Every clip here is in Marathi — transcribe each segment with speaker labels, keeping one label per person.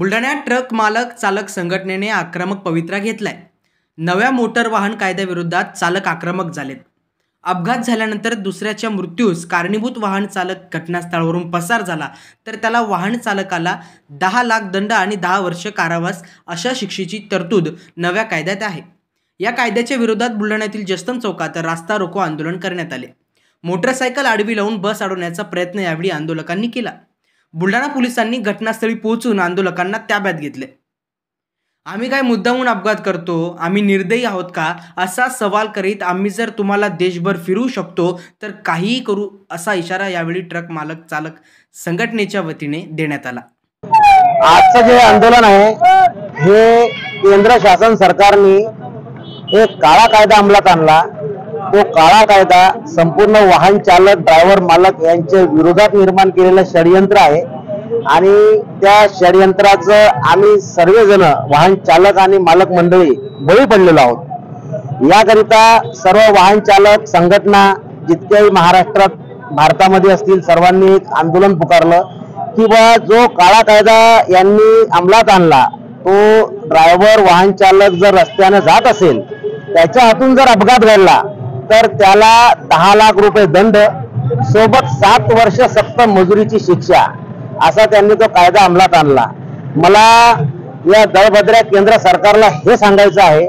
Speaker 1: बुलढाण्यात ट्रक मालक चालक संघटनेने आक्रमक पवित्रा घेतलाय। नव्या मोटर वाहन कायद्याविरोधात चालक आक्रमक झालेत। अपघात झाल्यानंतर दुसऱ्याच्या मृत्यूस कारणीभूत वाहन चालक घटनास्थळावरून पसार झाला तर त्याला वाहन चालकाला 10 लाख दंड आणि 10 वर्ष कारावास अशा शिक्षेची तरतूद नव्या कायद्यात आहे। या कायद्याच्या विरोधात बुलढाण्यातील जयस्तंभ चौकात रास्ता रोको आंदोलन करण्यात आले। मोटरसायकल आडवी लावून बस अडवण्याचा प्रयत्न यावेळी आंदोलकांनी केला। बुलढाणा पोलिसांनी घटनास्थळी पोहोचून आंदोलकांना ताब्यात घेतले। आम्ही काय मुद्दामून अपघात करतो, आम्ही निर्दयी आहोत का असा सवाल करीत आम्ही जर तुम्हाला देशभर फिरवू शकतो तर काहीही करू असा इशारा यावेळी ट्रक मालक चालक संघटनेच्या वतीने देण्यात आला।
Speaker 2: आजचं जे आंदोलन आहे हे केंद्र शासन सरकारने एक काळा कायदा अंमलात आणला। तो काळा कायदा संपूर्ण वाहन चालक ड्रायव्हर मालक यांच्या विरोधात निर्माण केलेलं षडयंत्र आहे आणि त्या षडयंत्राचं आम्ही सर्वजण वाहन चालक आणि मालक मंडळी बळी पडलेलो आहोत। याकरिता सर्व वाहन चालक संघटना जितक्याही महाराष्ट्रात भारतामध्ये असतील सर्वांनी एक आंदोलन पुकारलं की बा जो काळा कायदा यांनी अंमलात आणला तो ड्रायव्हर वाहन चालक जर रस्त्याने जात असेल त्याच्या हातून जर अपघात घडला तर त्याला 10 लाख रुपये दंड सोबत 7 वर्ष सक्त मजुरीची शिक्षा असा त्यांनी तो कायदा अंमलात आणला। मला या दळभद्र्या केंद्र सरकारला हे सांगायचं आहे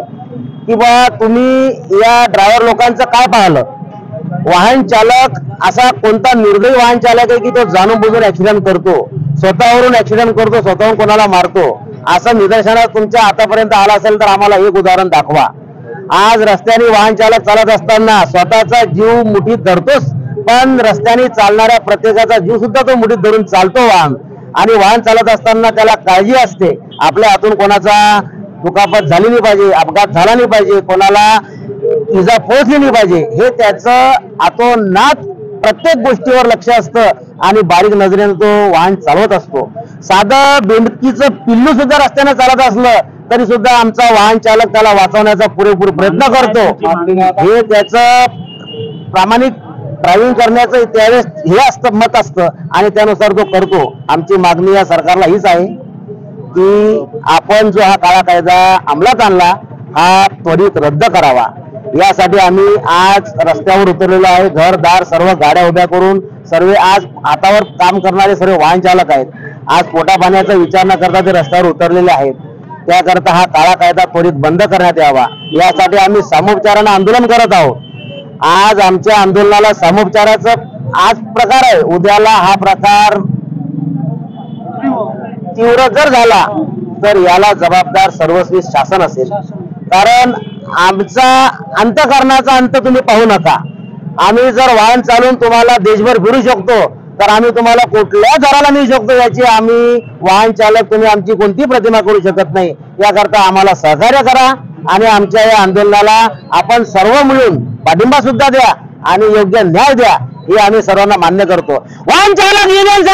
Speaker 2: की बा तुम्ही या ड्रायव्हर लोकांचं काय पाहिलं? वाहन चालक असा कोणता निर्दयी वाहन चालक आहे की तो जाणून बुजून ऍक्सिडेंट करतो, स्वतःवरून ऍक्सिडेंट करतो, स्वतःहून कोणाला मारतो? असं निदर्शनात तुमच्या आतापर्यंत आला असेल तर आम्हाला एक उदाहरण दाखवा। आज रस्त्याने वाहन चालक चालत असताना स्वतःचा जीव मुठीत धरतोच, पण रस्त्याने चालणाऱ्या प्रत्येकाचा जीव सुद्धा तो मुठीत धरून चालतो वाहन। आणि वाहन चालत असताना त्याला काळजी असते आपल्या हातून कोणाचा दुखापत झाली नाही पाहिजे, अपघात झाला नाही पाहिजे, कोणाला इजा पोहोचली नाही पाहिजे, हे त्याचं आतोनात प्रत्येक गोष्टीवर लक्ष असतं आणि बारीक नजरेने तो वाहन चालवत असतो। साधं बेंडकीचं पिल्लू सुद्धा रस्त्याने चालत असलं तरी सुद्धा आमचा वाहन चालक त्याला वाचवण्याचा पुरेपूर प्रयत्न करतो। हे त्याचं प्रामाणिक ड्रायव्हिंग करण्याचं त्यावेळेस हे असतं, मत असतं आणि त्यानुसार तो करतो। आमची मागणी या सरकारला हीच आहे की आपण जो हा काळा कायदा अंमलात आणला हा त्वरित रद्द करावा। यासाठी आम्ही आज रस्त्यावर उतरलेलो आहे। घरदार सर्व गाड्या उभ्या करून सर्व आज हातावर काम करणारे सर्व वाहन चालक आहेत। आज पोटा पाण्याचा विचार न करता ते रस्त्यावर उतरलेले आहेत। त्याकरता हा काळा कायदा त्वरित बंद करण्यात यावा यासाठी आम्ही सामोपचाराने आंदोलन करत आहोत। आज आमच्या आंदोलनाला सामोपचाराचं आज प्रकार आहे, उद्याला हा प्रकार तीव्र जर झाला तर याला जबाबदार सर्वस्वी शासन असेल। कारण आमचा अंतःकरणाचा अंत तुम्ही पाहू नका। आम्ही जर वाहन चालून तुम्हाला देशभर फिरू शकतो तर आम्ही तुम्हाला कुठल्या दराला नेऊ शकतो याची आम्ही वाहन चालक तुम्ही आमची कोणती प्रतिमा करू शकत नाही। याकरता आम्हाला सहकार्य करा आणि आमच्या या आंदोलनाला आपण सर्व मिळून पाठिंबा सुद्धा द्या आणि योग्य न्याय द्या हे आम्ही सर्वांना मान्य करतो। वाहन चालक युनियन